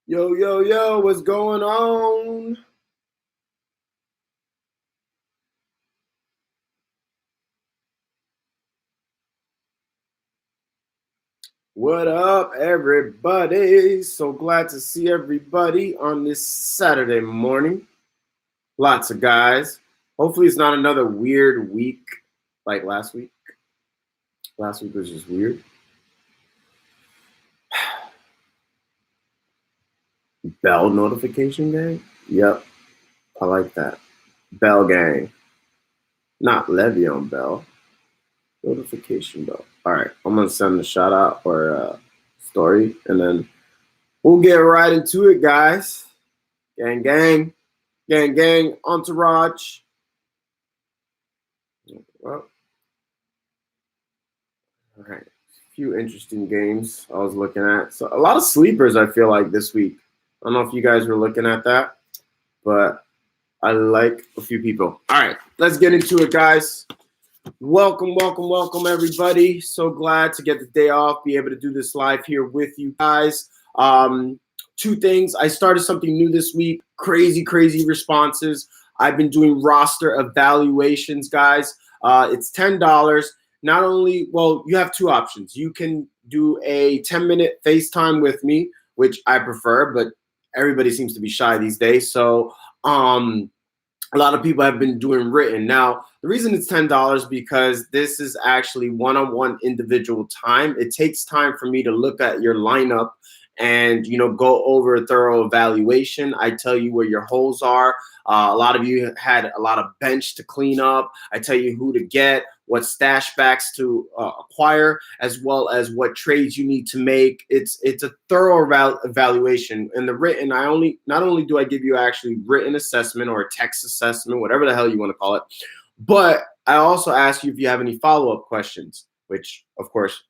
Yo, yo, yo, what's going on? What up, everybody? So glad to see everybody on this Saturday morning. Lots of guys. Hopefully, it's not another weird week like last week. Last week was just weird. Bell notification gang? Yep, I like that. Bell gang. Not Le'Veon Bell. Notification bell. All right, I'm going to send a shout out or a story, and then we'll get right into it, guys. Gang, gang, gang, gang, entourage. Well, all right. A few interesting games I was looking at. So a lot of sleepers, I feel like, this week. I don't know if you guys were looking at that, but I like a few people. All right, let's get into it, guys. Welcome, welcome, welcome, everybody. So glad to get the day off, be able to do this live here with you guys. Two things. I started something new this week. Crazy, crazy responses. I've been doing roster evaluations, guys. It's $10. Not only, well, you have two options. You can do a 10-minute FaceTime with me, which I prefer, but everybody seems to be shy these days. So a lot of people have been doing written. Now, the reason it's $10 because this is actually one-on-one individual time. It takes time for me to look at your lineup and, go over a thorough evaluation. I tell you where your holes are. A lot of you had a lot of bench to clean up. I tell you who to get, what stash backs to acquire, as well as what trades you need to make. It's a thorough evaluation. And the written, not only do I give you actually written assessment or a text assessment, whatever the hell you want to call it, but I also ask you if you have any follow-up questions, which of course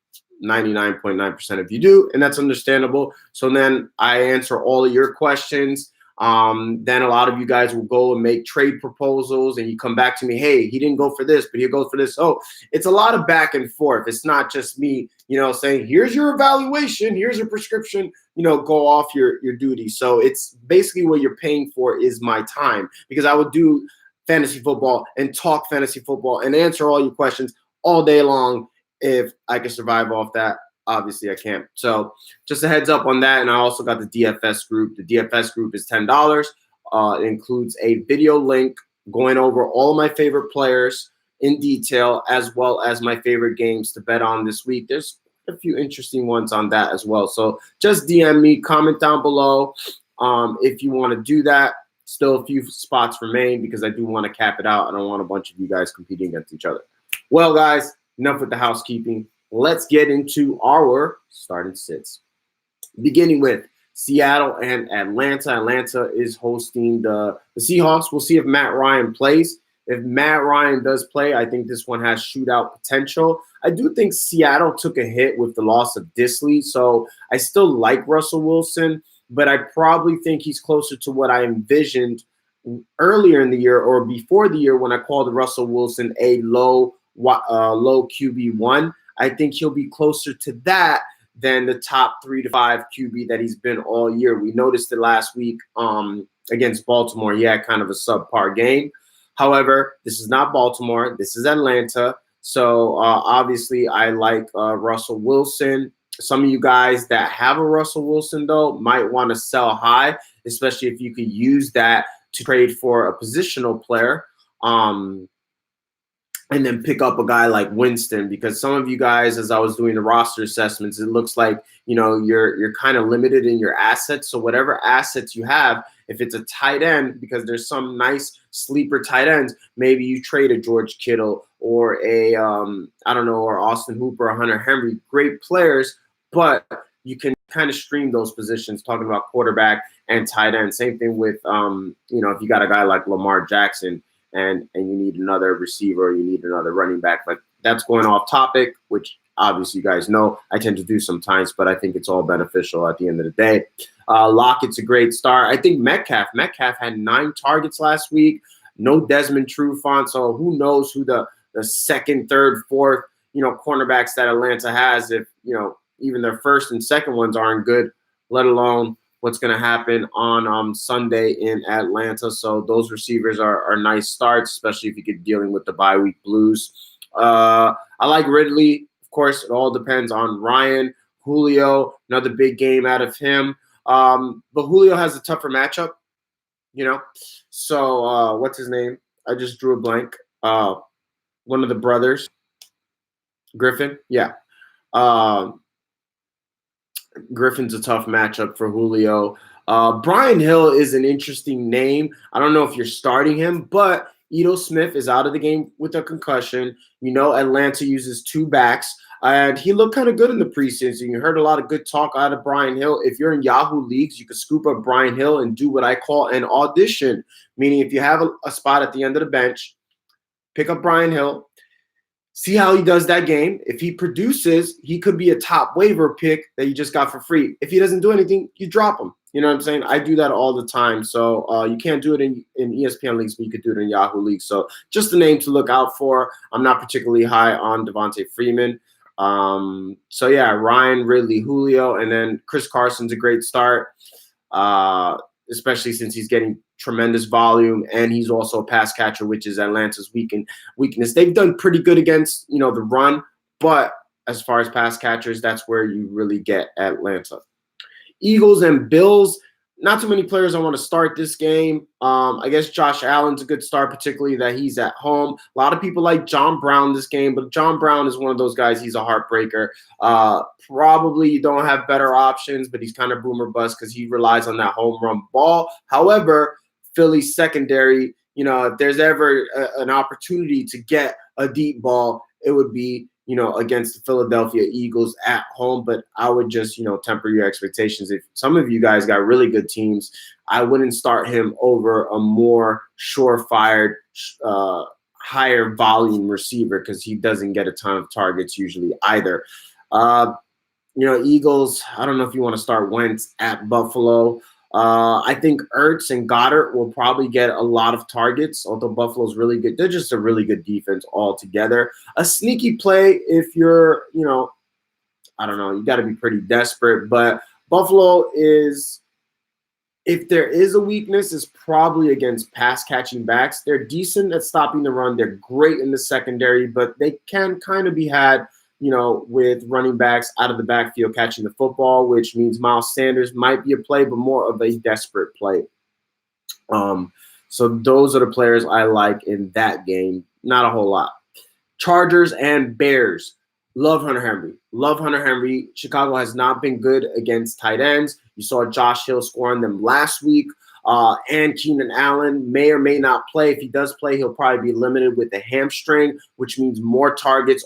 99.9% of you do, and that's understandable. So then I answer all of your questions. Then a lot of you guys will go and make trade proposals, and you come back to me, hey, he didn't go for this, but he'll go for this. Oh, it's a lot of back and forth. It's not just me, saying, here's your evaluation, here's your prescription, go off your duty. So it's basically what you're paying for is my time, because I would do fantasy football and talk fantasy football and answer all your questions all day long. If I can survive off that, obviously I can't. So just a heads up on that. And I also got the DFS group. The DFS group is $10. It includes a video link going over all of my favorite players in detail, as well as my favorite games to bet on this week. There's a few interesting ones on that as well. So just DM me, comment down below if you want to do that. Still a few spots remain because I do want to cap it out. I don't want a bunch of you guys competing against each other. Well, guys, enough with the housekeeping. Let's get into our starting sits. Beginning with Seattle and Atlanta. Atlanta is hosting the Seahawks. We'll see if Matt Ryan plays. If Matt Ryan does play, I think this one has shootout potential. I do think Seattle took a hit with the loss of Disley, so I still like Russell Wilson, but I probably think he's closer to what I envisioned earlier in the year or before the year when I called Russell Wilson a low QB1. I think he'll be closer to that than the top 3 to 5 QB that he's been all year. We noticed it last week against Baltimore. He had kind of a subpar game. However, this is not Baltimore. This is Atlanta. So obviously I like Russell Wilson. Some of you guys that have a Russell Wilson, though, might want to sell high, especially if you could use that to trade for a positional player. And then pick up a guy like Winston, because some of you guys, as I was doing the roster assessments, it looks like, you're kind of limited in your assets. So whatever assets you have, if it's a tight end, because there's some nice sleeper tight ends, maybe you trade a George Kittle or or Austin Hooper or Hunter Henry, great players, but you can kind of stream those positions, talking about quarterback and tight end. Same thing with, if you got a guy like Lamar Jackson, and you need another receiver, you need another running back. But that's going off topic, which obviously you guys know I tend to do sometimes, but I think it's all beneficial at the end of the day. Lockett's a great start. I think Metcalf had 9 targets last week. No Desmond Trufant, so who knows who the second, third, fourth, cornerbacks that Atlanta has, if, even their first and second ones aren't good, let alone what's going to happen on Sunday in Atlanta. So those receivers are nice starts, especially if you get dealing with the bye week blues. I like Ridley. Of course, it all depends on Ryan. Julio, another big game out of him. But Julio has a tougher matchup, So what's his name? I just drew a blank. One of the brothers, Griffin. Yeah. Griffin's a tough matchup for Julio. Brian Hill is an interesting name. I don't know if you're starting him, but Ito Smith is out of the game with a concussion. Atlanta uses 2 backs, and he looked kind of good in the preseason. You heard a lot of good talk out of Brian Hill. If you're in Yahoo leagues, you could scoop up Brian Hill and do what I call an audition, meaning if you have a spot at the end of the bench, pick up Brian Hill. See how he does that game. If he produces, he could be a top waiver pick that you just got for free. If he doesn't do anything, you drop him. You know what I'm saying? I do that all the time. So you can't do it in ESPN leagues, but you could do it in Yahoo leagues. So just a name to look out for. I'm not particularly high on Devontae Freeman. So yeah, Ryan, Ridley, Julio, and then Chris Carson's a great start, especially since he's getting tremendous volume, and he's also a pass catcher, which is Atlanta's weakness. They've done pretty good against, the run, but as far as pass catchers, that's where you really get Atlanta. Eagles and Bills, not too many players I want to start this game. I guess Josh Allen's a good start, particularly that he's at home. A lot of people like John Brown this game, but John Brown is one of those guys. He's a heartbreaker. Probably you don't have better options, but he's kind of boomer bust because he relies on that home run ball. However, Philly's secondary, if there's ever an opportunity to get a deep ball, it would be, against the Philadelphia Eagles at home. But I would just, temper your expectations. If some of you guys got really good teams, I wouldn't start him over a more surefire, higher volume receiver because he doesn't get a ton of targets usually either. Eagles, I don't know if you want to start Wentz at Buffalo. I think Ertz and Goddard will probably get a lot of targets, although Buffalo's really good. They're just a really good defense altogether. A sneaky play if you're, I don't know, you got to be pretty desperate. But Buffalo is, if there is a weakness, is probably against pass-catching backs. They're decent at stopping the run. They're great in the secondary, but they can kind of be had with running backs out of the backfield catching the football, which means Miles Sanders might be a play, but more of a desperate play. So those are the players I like in that game. Not a whole lot. Chargers and Bears. Love Hunter Henry. Chicago has not been good against tight ends. You saw Josh Hill score on them last week. And Keenan Allen may or may not play. If he does play, he'll probably be limited with a hamstring, which means more targets.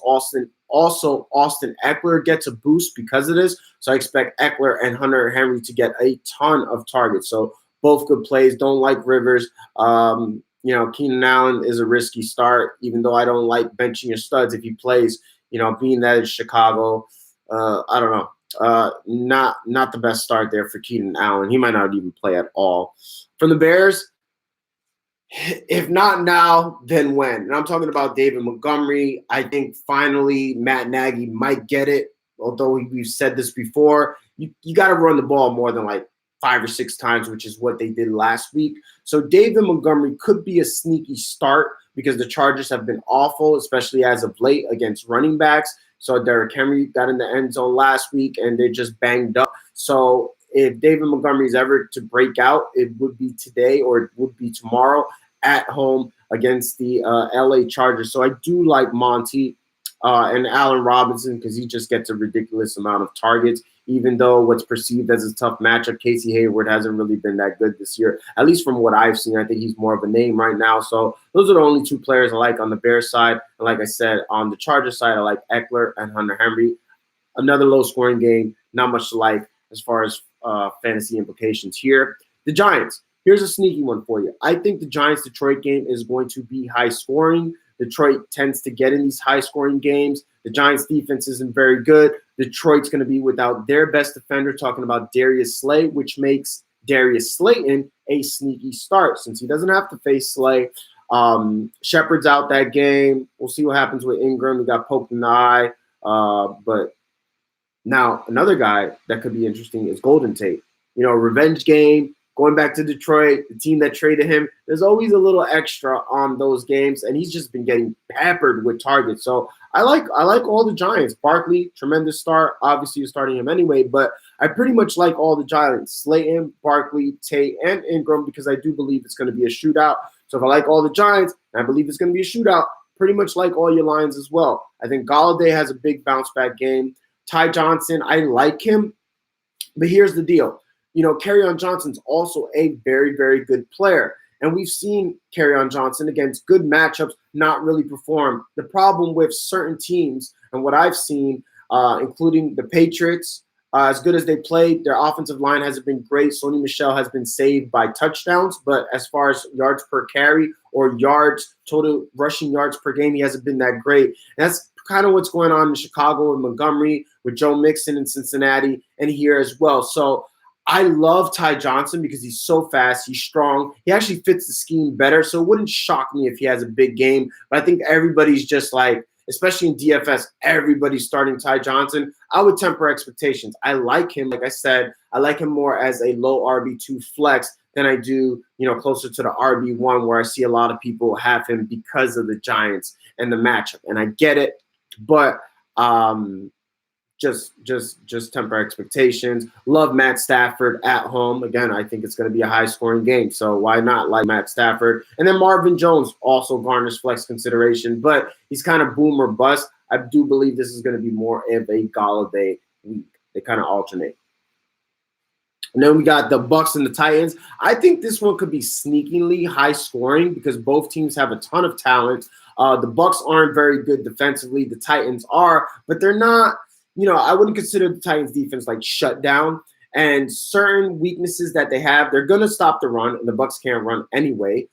Also, Austin Eckler gets a boost because of this. So I expect Eckler and Hunter Henry to get a ton of targets. So both good plays. Don't like Rivers. Keenan Allen is a risky start, even though I don't like benching your studs if he plays, being that it's Chicago. I don't know. Not the best start there for Keenan Allen. He might not even play at all. From the Bears, if not now, then when? And I'm talking about David Montgomery. I think finally Matt Nagy might get it, although we've said this before. You got to run the ball more than like 5 or 6 times, which is what they did last week. So David Montgomery could be a sneaky start because the Chargers have been awful, especially as of late against running backs. So Derrick Henry got in the end zone last week, and they're just banged up. So if David Montgomery is ever to break out, it would be today or it would be tomorrow at home against the LA Chargers. So I do like Monty and Allen Robinson because he just gets a ridiculous amount of targets, even though what's perceived as a tough matchup. Casey Hayward hasn't really been that good this year, at least from what I've seen. I think he's more of a name right now. So those are the only 2 players I like on the Bears side. And like I said, on the Chargers side, I like Eckler and Hunter Henry. Another low-scoring game, not much to like as far as fantasy implications here. The Giants. Here's a sneaky one for you. I think the Giants-Detroit game is going to be high-scoring. Detroit tends to get in these high-scoring games. The Giants' defense isn't very good. Detroit's going to be without their best defender, talking about Darius Slay, which makes Darius Slayton a sneaky start since he doesn't have to face Slay. Shepard's out that game. We'll see what happens with Ingram. He got poked in the eye. But now another guy that could be interesting is Golden Tate. revenge game, going back to Detroit, the team that traded him. There's always a little extra on those games, and he's just been getting peppered with targets. So I like all the Giants. Barkley, tremendous start. Obviously, you're starting him anyway, but I pretty much like all the Giants. Slayton, Barkley, Tate, and Ingram, because I do believe it's going to be a shootout. So if I like all the Giants, and I believe it's going to be a shootout, pretty much like all your lines as well. I think Golladay has a big bounce back game. Ty Johnson, I like him, but here's the deal. Kerryon Johnson's also a very, very good player. And we've seen Kerryon Johnson against good matchups not really perform. The problem with certain teams, and what I've seen, including the Patriots, as good as they played, their offensive line hasn't been great. Sony Michel has been saved by touchdowns, but as far as yards per carry or total rushing yards per game, he hasn't been that great. And that's kind of what's going on in Chicago and Montgomery, with Joe Mixon in Cincinnati, and here as well. So I love Ty Johnson because he's so fast, he's strong. He actually fits the scheme better, so it wouldn't shock me if he has a big game. But I think everybody's just like, especially in DFS, everybody's starting Ty Johnson. I would temper expectations. I like him. Like I said, I like him more as a low RB2 flex than I do, closer to the RB1, where I see a lot of people have him because of the Giants and the matchup. And I get it, but just temper expectations. Love Matt Stafford at home. Again, I think it's going to be a high-scoring game, so why not like Matt Stafford? And then Marvin Jones also garners flex consideration, but he's kind of boom or bust. I do believe this is going to be more of a Golladay week. They kind of alternate. And then we got the Bucks and the Titans. I think this one could be sneakingly high-scoring because both teams have a ton of talent. The Bucks aren't very good defensively. The Titans are, but they're not – I wouldn't consider the Titans defense like shut down, and certain weaknesses that they have, they're going to stop the run, and the Bucks can't run anyway,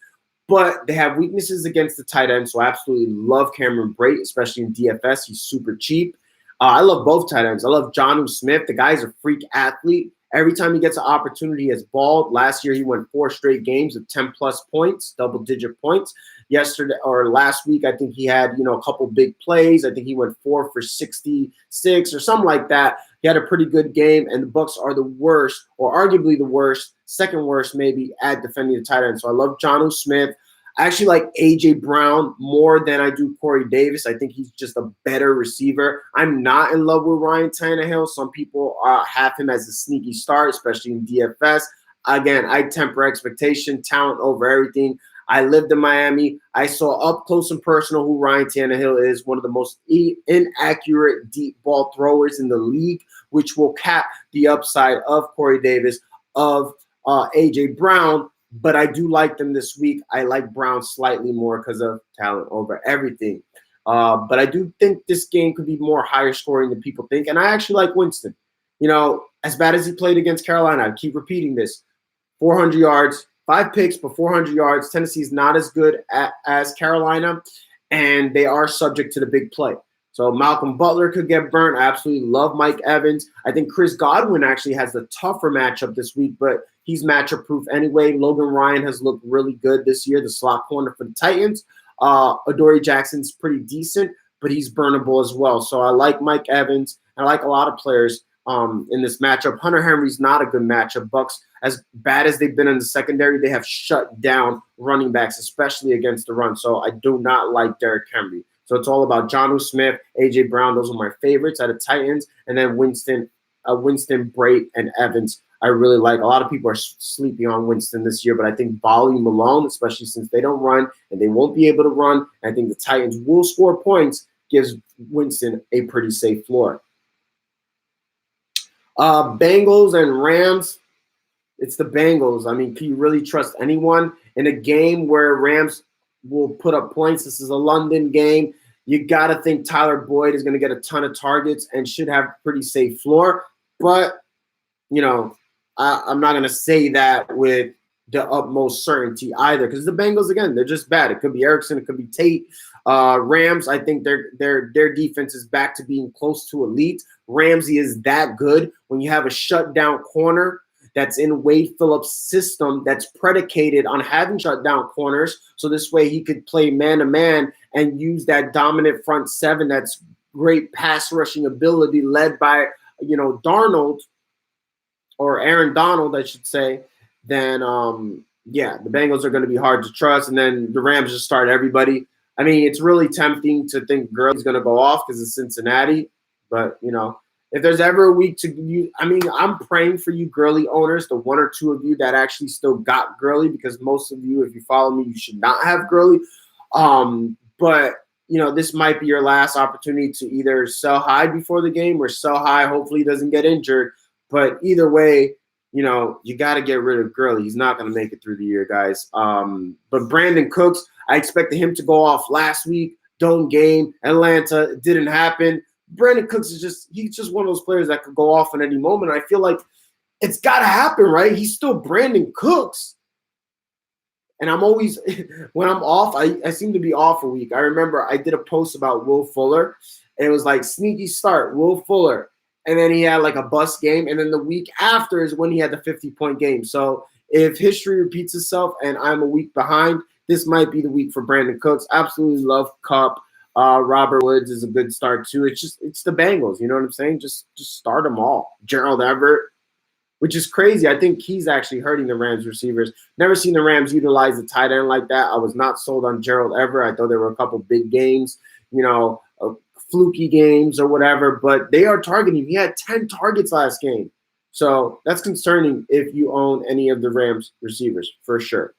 but they have weaknesses against the tight end, so I absolutely love Cameron Brate, especially in DFS. He's super cheap. I love both tight ends. I love Jonnu Smith. The guy's a freak athlete. Every time he gets an opportunity, he has balled. Last year, he went 4 straight games of 10-plus points, double-digit points. Yesterday or last week, I think he had, a couple big plays. I think he went 4 for 66 or something like that. He had a pretty good game, and the Bucks are the worst, or arguably the worst, second worst maybe, at defending the tight end. So I love Jonnu Smith. I actually like A.J. Brown more than I do Corey Davis. I think he's just a better receiver. I'm not in love with Ryan Tannehill. Some people have him as a sneaky start, especially in DFS. Again, I temper expectation, talent over everything. I lived in Miami. I saw up close and personal who Ryan Tannehill is, one of the most inaccurate deep ball throwers in the league, which will cap the upside of Corey Davis, of A.J. Brown. But I do like them this week. I like Brown slightly more because of talent over everything. But I do think this game could be more higher scoring than people think. And I actually like Winston. As bad as he played against Carolina, I keep repeating this, 400 yards, 5 picks, but 400 yards. Tennessee's not as good as Carolina, and they are subject to the big play. So Malcolm Butler could get burnt. I absolutely love Mike Evans. I think Chris Godwin actually has the tougher matchup this week, but he's matchup proof anyway. Logan Ryan has looked really good this year, the slot corner for the Titans. Adoree Jackson's pretty decent, but he's burnable as well. So I like Mike Evans. I like a lot of players in this matchup. Hunter Henry's not a good matchup. Bucks, as bad as they've been in the secondary, they have shut down running backs, especially against the run. So I do not like Derrick Henry. So it's all about Jonnu Smith, A.J. Brown. Those are my favorites out of Titans. And then Winston, Brate, and Evans. I really like. A lot of people are sleeping on Winston this year, but I think volume alone, especially since they don't run and they won't be able to run, I think the Titans will score points, gives Winston a pretty safe floor. Bengals and Rams. It's the Bengals. I mean, can you really trust anyone in a game where Rams will put up points? This is a London game. You got to think Tyler Boyd is going to get a ton of targets and should have a pretty safe floor. But, I'm not going to say that with the utmost certainty either, because the Bengals, again, they're just bad. It could be Erickson. It could be Tate. Rams, I think their defense is back to being close to elite. Ramsey is that good. When you have a shutdown corner that's in Wade Phillips' system that's predicated on having shutdown corners, so this way he could play man-to-man and use that dominant front seven that's great pass rushing ability led by, Darnold. or Aaron Donald, I should say, then yeah, the Bengals are going to be hard to trust. And then the Rams just start everybody. I mean, it's really tempting to think Gurley's going to go off because it's Cincinnati. But, if there's ever a week to you, I mean, I'm praying for you Gurley owners, the one or two of you that actually still got Gurley, because most of you, if you follow me, you should not have Gurley. But, this might be your last opportunity to either sell high before the game or sell high. Hopefully he doesn't get injured. But either way, you got to get rid of Gurley. He's not going to make it through the year, guys. But Brandon Cooks, I expected him to go off last week. Dome game, Atlanta. It didn't happen. Brandon Cooks he's just one of those players that could go off at any moment. I feel like it's got to happen, right? He's still Brandon Cooks. And I'm always, when I'm off, I seem to be off a week. I remember I did a post about Will Fuller, and it was like, sneaky start, Will Fuller. And then he had like a bust game. And then the week after is when he had the 50-point game. So if history repeats itself and I'm a week behind, this might be the week for Brandon Cooks. Absolutely love Kupp. Robert Woods is a good start too. It's the Bengals. You know what I'm saying? Just start them all. Gerald Everett, which is crazy. I think he's actually hurting the Rams receivers. Never seen the Rams utilize the tight end like that. I was not sold on Gerald Everett. I thought there were a couple big games, fluky games or whatever, but they are targeting. He had 10 targets last game. So that's concerning if you own any of the Rams receivers, for sure.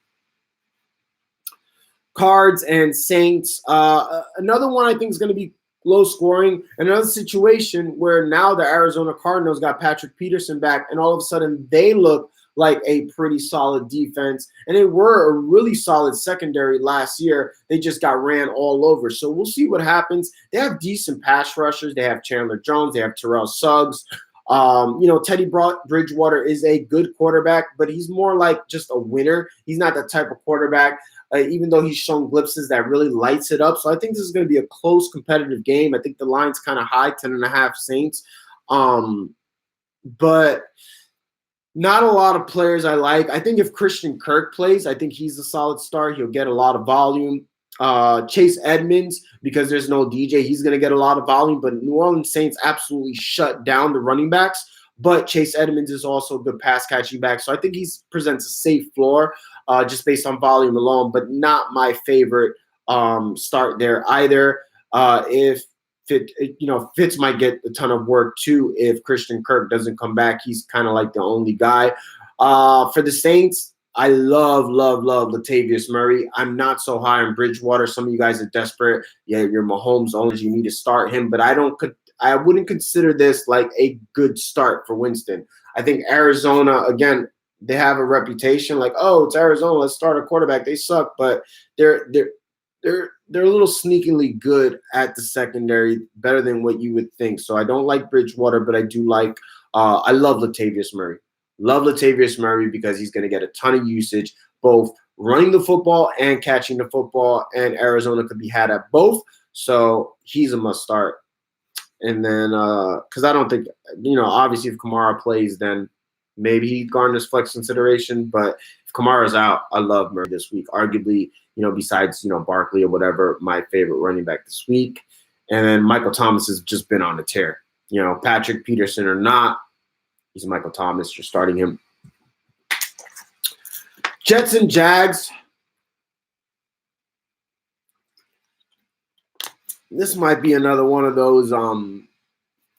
Cards and Saints. Another one I think is going to be low scoring. Another situation where now the Arizona Cardinals got Patrick Peterson back, and all of a sudden they look like a pretty solid defense. And they were a really solid secondary last year. They just got ran all over. So we'll see what happens. They have decent pass rushers. They have Chandler Jones. They have Terrell Suggs. Teddy Bridgewater is a good quarterback, but he's more like just a winner. He's not that type of quarterback, even though he's shown glimpses that really lights it up. So I think this is going to be a close, competitive game. I think the line's kind of high, 10.5 Saints. But not a lot of players I like. I think if Christian Kirk plays, I think he's a solid start. He'll get a lot of volume. Chase Edmonds, because there's no DJ, he's going to get a lot of volume. But New Orleans Saints absolutely shut down the running backs. But Chase Edmonds is also a good pass catching back. So I think he presents a safe floor just based on volume alone, but not my favorite start there either. Fitz might get a ton of work too if Christian Kirk doesn't come back. He's kind of like the only guy. For the Saints, I love Latavius Murray. I'm not so high on Bridgewater. Some of you guys are desperate. Yeah, you're Mahomes owners. You need to start him, but I wouldn't consider this like a good start for Winston. I think Arizona, again, they have a reputation like, oh, it's Arizona, let's start a quarterback. They suck, but they're a little sneakily good at the secondary, better than what you would think. So I don't like Bridgewater, but I do like I love Latavius Murray. Love Latavius Murray because he's going to get a ton of usage, both running the football and catching the football, and Arizona could be had at both. So he's a must start. And then because I don't think, obviously if Kamara plays, then maybe he garners flex consideration. But if Kamara's out, I love Murray this week. Arguably, besides, Barkley or whatever, my favorite running back this week. And then Michael Thomas has just been on a tear. Patrick Peterson or not, he's Michael Thomas. You're starting him. Jets and Jags. This might be another one of those,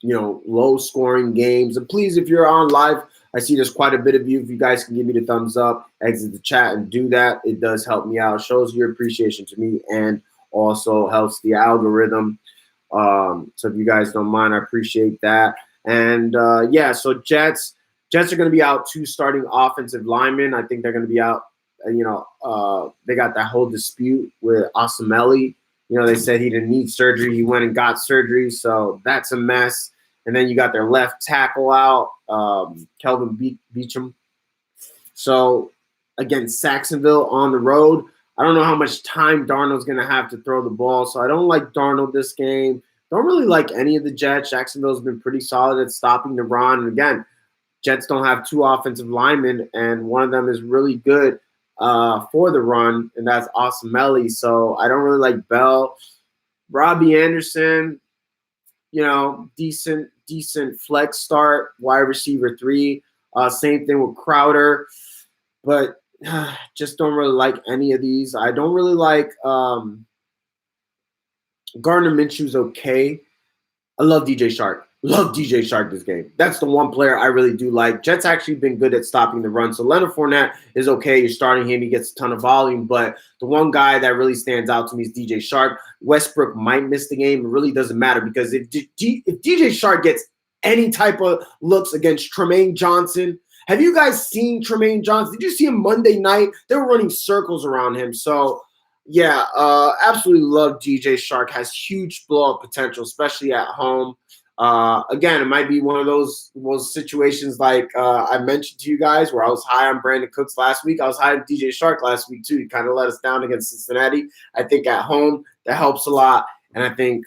low-scoring games. And please, if you're on live, I see there's quite a bit of you. If you guys can give me the thumbs up, exit the chat, and do that, it does help me out. It shows your appreciation to me and also helps the algorithm. So if you guys don't mind, I appreciate that. And, so Jets are going to be out 2 starting offensive linemen. I think they're going to be out. They got that whole dispute with Osamele. They said he didn't need surgery. He went and got surgery, so that's a mess. And then you got their left tackle out, Kelvin Beachum. So, again, Saxonville on the road. I don't know how much time Darnold's going to have to throw the ball, so I don't like Darnold this game. Don't really like any of the Jets. Jacksonville's been pretty solid at stopping the run. And, again, Jets don't have 2 offensive linemen, and one of them is really good for the run, and that's Osamele. So I don't really like Bell. Robbie Anderson, decent flex start, wide receiver 3. Same thing with Crowder, but just don't really like any of these. I don't really like Gardner Minshew's okay. I love DJ Shark. Love DJ Shark this game. That's the one player I really do like. Jets actually been good at stopping the run. So Leonard Fournette is okay. You're starting him. He gets a ton of volume. But the one guy that really stands out to me is DJ Shark. Westbrook might miss the game. It really doesn't matter because if DJ Shark gets any type of looks against Tremaine Johnson, have you guys seen Tremaine Johnson? Did you see him Monday night? They were running circles around him. So yeah, absolutely love DJ Shark. Has huge blow-up potential, especially at home. Again, it might be one of those situations like I mentioned to you guys where I was high on Brandon Cooks last week. I was high on DJ Shark last week too. He kind of let us down against Cincinnati. I think at home that helps a lot, and I think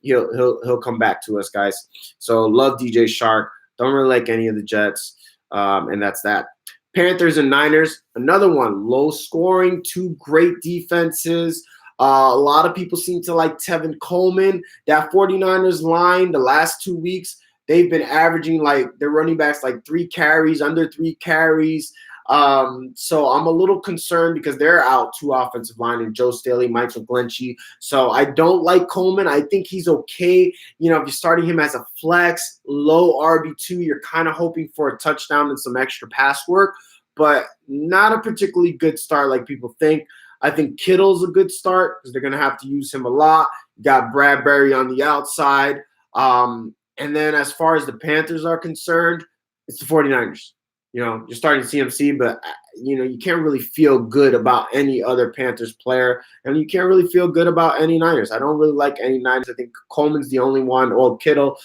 he'll come back to us, guys. So love DJ Shark. Don't really like any of the Jets, and that's that. Panthers and Niners, another one, low scoring, two great defenses. A lot of people seem to like Tevin Coleman. That 49ers line, the last 2 weeks, they've been averaging like their running backs like 3 carries, under 3 carries. So I'm a little concerned because they're out 2 offensive line and Joe Staley, Mike McGlinchey. So I don't like Coleman. I think he's okay. You know, if you're starting him as a flex, low RB2, you're kind of hoping for a touchdown and some extra pass work, but not a particularly good start like people think. I think Kittle's a good start because they're going to have to use him a lot. You got Bradbury on the outside. And then as far as the Panthers are concerned, it's the 49ers. You know, you're starting CMC, but, you know, you can't really feel good about any other Panthers player, and you can't really feel good about any Niners. I don't really like any Niners. I think Coleman's the only one, or Kittle,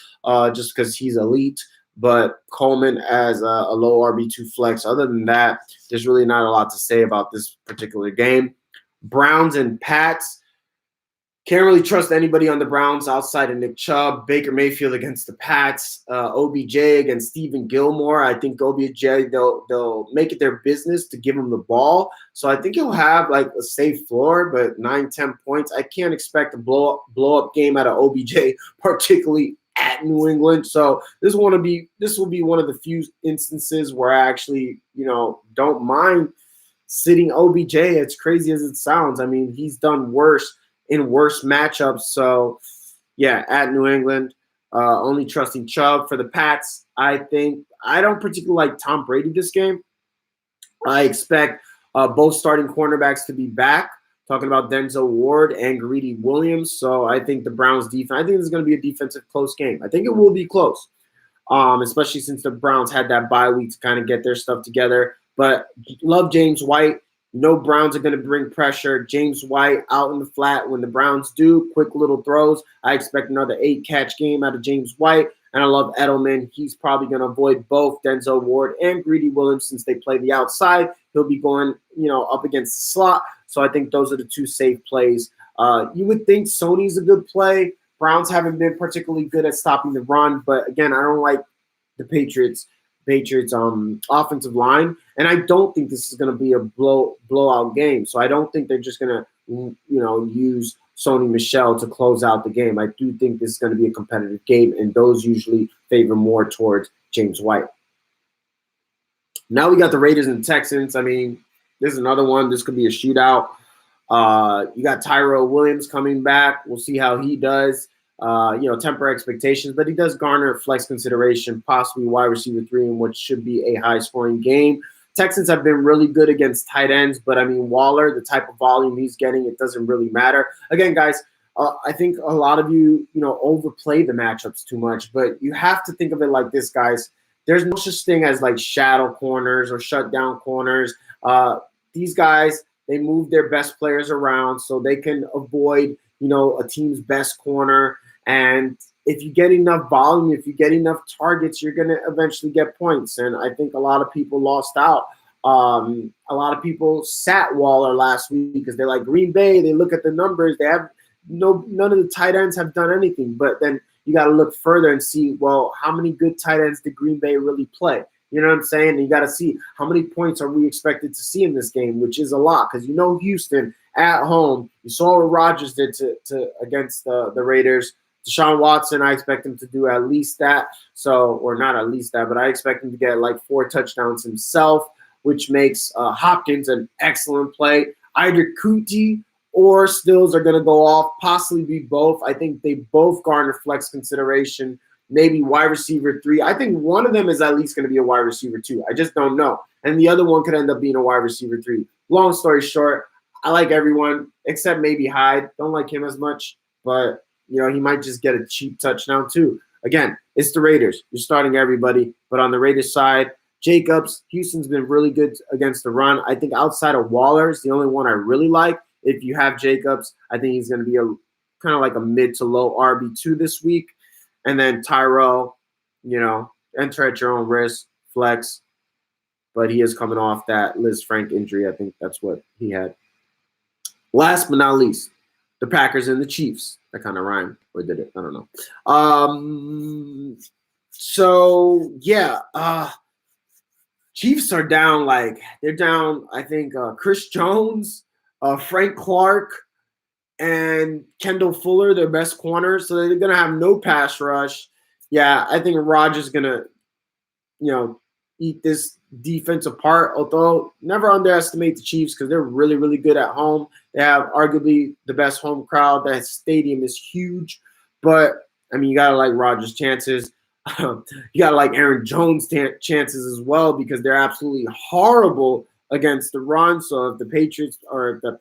just because he's elite. But Coleman as a low RB2 flex. Other than that, there's really not a lot to say about this particular game. Browns and Pats. Can't really trust anybody on the Browns outside of Nick Chubb. Baker Mayfield against the Pats. OBJ against Stephen Gilmore. I think OBJ, they'll make it their business to give him the ball. So I think he'll have like a safe floor, but 9-10 points. I can't expect a blow-up game out of OBJ, particularly at New England. So this will be one of the few instances where I actually, you know, don't mind sitting OBJ, as crazy as it sounds. I mean, he's done worse in worse matchups. So, yeah, at New England, only trusting Chubb. For the Pats, I think I don't particularly like Tom Brady this game. I expect both starting cornerbacks to be back. Talking about Denzel Ward and Greedy Williams. So I think the Browns defense, I think this is going to be a defensive close game. I think it will be close, especially since the Browns had that bye week to kind of get their stuff together. But love James White. No Browns are going to bring pressure. James White out in the flat when the Browns do. Quick little throws. I expect another 8-catch game out of James White. And I love Edelman. He's probably going to avoid both Denzel Ward and Greedy Williams since they play the outside. He'll be going, you know, up against the slot. So I think those are the 2 safe plays. You would think Sony's a good play. Browns haven't been particularly good at stopping the run. But, again, I don't like the Patriots offensive line, and I don't think this is going to be a blowout game. So I don't think they're just going to, you know, use Sony Michel to close out the game. I do think this is going to be a competitive game, and those usually favor more towards James White. Now we got the Raiders and Texans. I mean, this is another one. This could be a shootout. You got Tyrell Williams coming back. We'll see how he does. You know, temper expectations, but he does garner flex consideration, possibly wide receiver 3 in what should be a high-scoring game. Texans have been really good against tight ends, but, I mean, Waller, the type of volume he's getting, it doesn't really matter. Again, guys, I think a lot of you, you know, overplay the matchups too much, but you have to think of it like this, guys. There's no such thing as, like, shadow corners or shutdown corners. These guys, they move their best players around so they can avoid, you know, a team's best corner. And if you get enough volume, if you get enough targets, you're going to eventually get points. And I think a lot of people lost out. A lot of people sat Waller last week because they're like Green Bay. They look at the numbers. They have none of the tight ends have done anything. But then you got to look further and see, well, how many good tight ends did Green Bay really play? You know what I'm saying? And you got to see how many points are we expected to see in this game, which is a lot because you know Houston at home. You saw what Rodgers did to against the Raiders. Deshaun Watson, I expect him to do at least that. So, or not at least that, but I expect him to get like 4 touchdowns himself, which makes Hopkins an excellent play. Either Kuti or Stills are going to go off, possibly be both. I think they both garner flex consideration. Maybe wide receiver 3. I think one of them is at least going to be a wide receiver 2. I just don't know. And the other one could end up being a wide receiver 3. Long story short, I like everyone except maybe Hyde. Don't like him as much, but he might just get a cheap touchdown too. Again, it's the Raiders. You're starting everybody, but on the Raiders side, Jacobs, Houston's been really good against the run. I think outside of Waller is the only one I really like. If you have Jacobs, I think he's going to be a kind of like a mid to low RB2 this week. And then Tyrell, enter at your own risk, flex. But he is coming off that Liz Frank injury. I think that's what he had. Last but not least, the Packers and the Chiefs. That kind of rhymed, or did it? I don't know. Chiefs are down. They're down. I think Chris Jones, Frank Clark, and Kendall Fuller, their best corners. So they're gonna have no pass rush. Yeah, I think Rodgers gonna, eat this defense apart. Although never underestimate the Chiefs because they're really, really good at home. They have arguably the best home crowd. That stadium is huge. But you gotta like Rodgers' chances. You gotta like Aaron Jones' chances as well because they're absolutely horrible against the run. So if the Patriots or the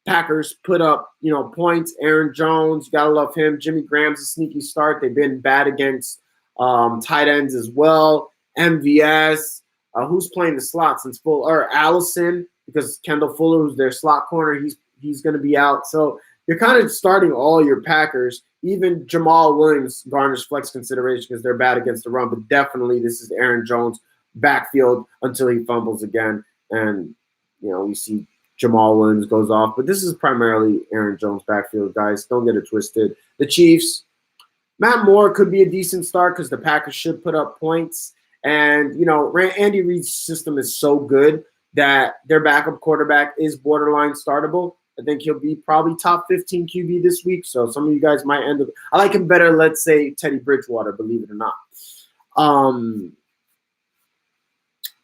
Packers put up, points, Aaron Jones, you gotta love him. Jimmy Graham's a sneaky start. They've been bad against tight ends as well. MVS, who's playing the slot since Allison, because Kendall Fuller, who's their slot corner, he's going to be out. So you're kind of starting all your Packers. Even Jamal Williams garners flex consideration because they're bad against the run. But definitely this is Aaron Jones' backfield until he fumbles again. And, we see Jamal Williams goes off. But this is primarily Aaron Jones' backfield, guys. Don't get it twisted. The Chiefs, Matt Moore could be a decent start because the Packers should put up points. And, Andy Reid's system is so good that their backup quarterback is borderline startable. I think he'll be probably top 15 QB this week. So some of you guys might end up – I like him better, let's say, Teddy Bridgewater, believe it or not.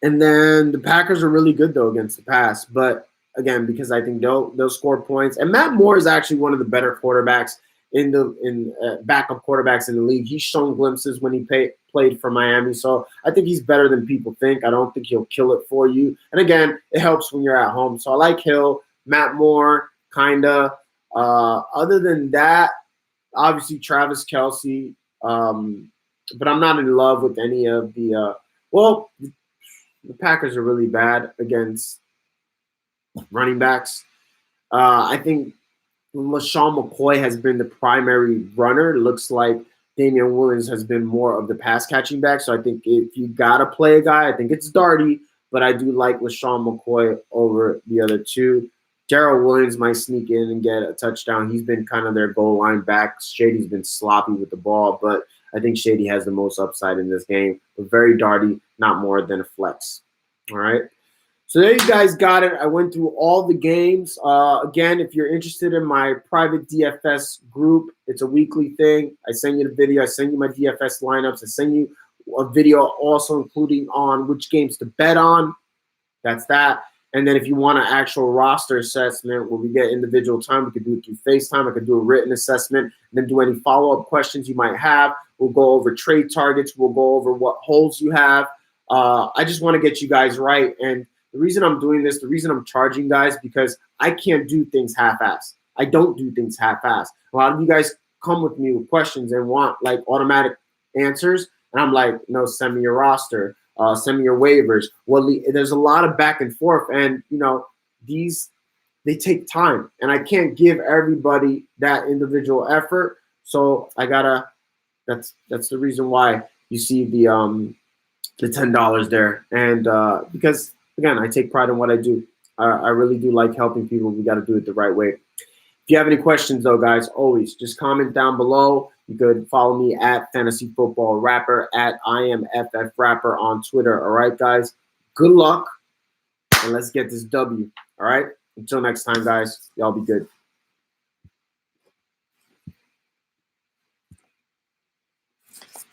And then the Packers are really good, though, against the pass. But, again, because I think they'll score points. And Matt Moore is actually one of the better quarterbacks in backup quarterbacks in the league. He's shown glimpses when he played for Miami. So I think he's better than people think. I don't think he'll kill it for you. And again, it helps when you're at home. So I like Hill, Matt Moore, kind of. Other than that, obviously Travis Kelce. But I'm not in love with any of the the Packers are really bad against running backs. I think LaShawn McCoy has been the primary runner. It looks like Damian Williams has been more of the pass-catching back. So I think if you got to play a guy, I think it's Darty. But I do like LaShawn McCoy over the other two. Darrell Williams might sneak in and get a touchdown. He's been kind of their goal line back. Shady's been sloppy with the ball, but I think Shady has the most upside in this game. But very Darty, not more than a flex. All right. So there you guys got it. I went through all the games. Again, if you're interested in my private DFS group, it's a weekly thing. I send you the video. I send you my DFS lineups. I send you a video also including on which games to bet on. That's that. And then if you want an actual roster assessment where we get individual time, we could do it through FaceTime. I could do a written assessment and then do any follow-up questions you might have. We'll go over trade targets. We'll go over what holes you have. I just want to get you guys right. And the reason I'm doing this, the reason I'm charging guys, because I can't do things half-assed. I don't do things half-assed. A lot of you guys come with me with questions and want like automatic answers. And I'm like, no, send me your roster. Send me your waivers. Well, there's a lot of back and forth. And, they take time. And I can't give everybody that individual effort. So I got to – that's the reason why you see the $10 there. And because – again, I take pride in what I do. I really do like helping people. We got to do it the right way. If you have any questions, though, guys, always just comment down below. You could follow me at fantasyfootballrapper, at IamFFRapper on Twitter. All right, guys? Good luck, and let's get this W. All right? Until next time, guys, y'all be good.